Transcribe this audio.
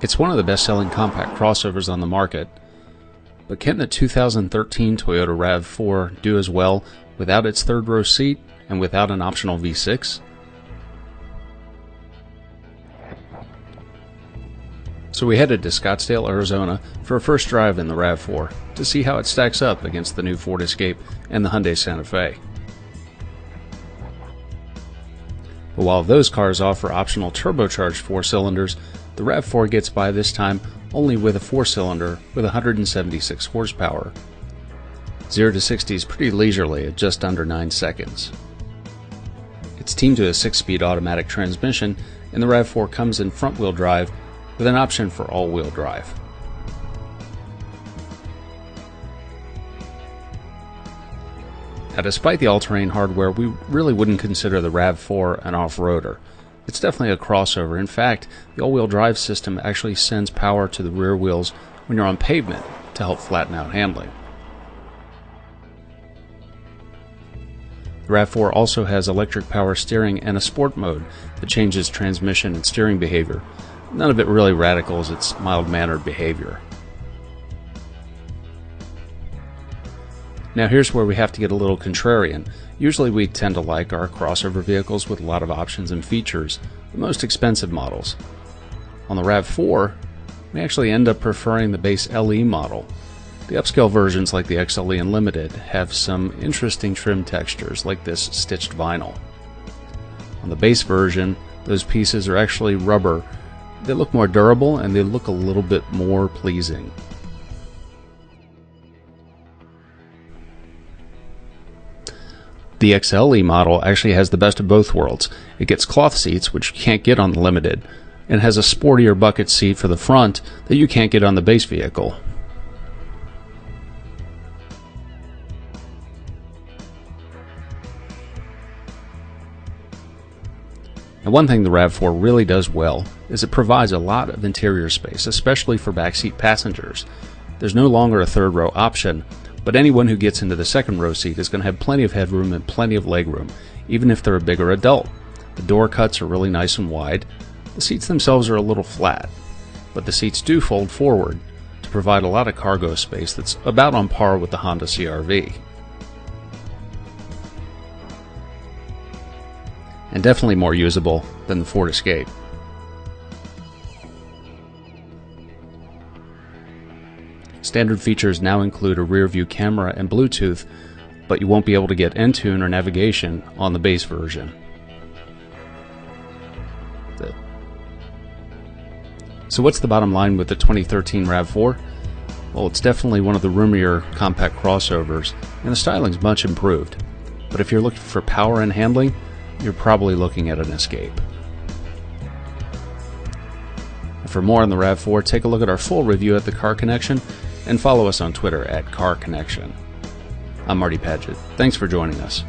It's one of the best-selling compact crossovers on the market, but can the 2013 Toyota RAV4 do as well without its third-row seat and without an optional V6? So we headed to Scottsdale, Arizona for a first drive in the RAV4 to see how it stacks up against the new Ford Escape and the Hyundai Santa Fe. But while those cars offer optional turbocharged 4 cylinders, the RAV4 gets by this time only with a 4-cylinder with 176 horsepower. 0 to 60 is pretty leisurely at just under 9 seconds. It's teamed to a 6-speed automatic transmission, and the RAV4 comes in front-wheel drive with an option for all-wheel drive. Now, despite the all-terrain hardware, we really wouldn't consider the RAV4 an off-roader. It's definitely a crossover. In fact, the all-wheel drive system actually sends power to the rear wheels when you're on pavement to help flatten out handling. The RAV4 also has electric power steering and a sport mode that changes transmission and steering behavior. None of it really radical as it's mild-mannered behavior. Now here's where we have to get a little contrarian. Usually we tend to like our crossover vehicles with a lot of options and features, the most expensive models. On the RAV4, we actually end up preferring the base LE model. The upscale versions like the XLE and Limited have some interesting trim textures like this stitched vinyl. On the base version, those pieces are actually rubber. They look more durable and they look a little bit more pleasing. The XLE model actually has the best of both worlds. It gets cloth seats, which you can't get on the Limited, and has a sportier bucket seat for the front that you can't get on the base vehicle. And one thing the RAV4 really does well is it provides a lot of interior space, especially for backseat passengers. There's no longer a third row option, but anyone who gets into the second row seat is going to have plenty of headroom and plenty of legroom, even if they're a bigger adult. The door cuts are really nice and wide. The seats themselves are a little flat, but the seats do fold forward to provide a lot of cargo space that's about on par with the Honda CR-V. And definitely more usable than the Ford Escape. Standard features now include a rear view camera and Bluetooth, but you won't be able to get Entune or navigation on the base version. So what's the bottom line with the 2013 RAV4? Well, it's definitely one of the roomier compact crossovers, and the styling's much improved. But if you're looking for power and handling, you're probably looking at an Escape. And for more on the RAV4, take a look at our full review at the Car Connection, and follow us on Twitter at Car Connection. I'm Marty Padgett. Thanks for joining us.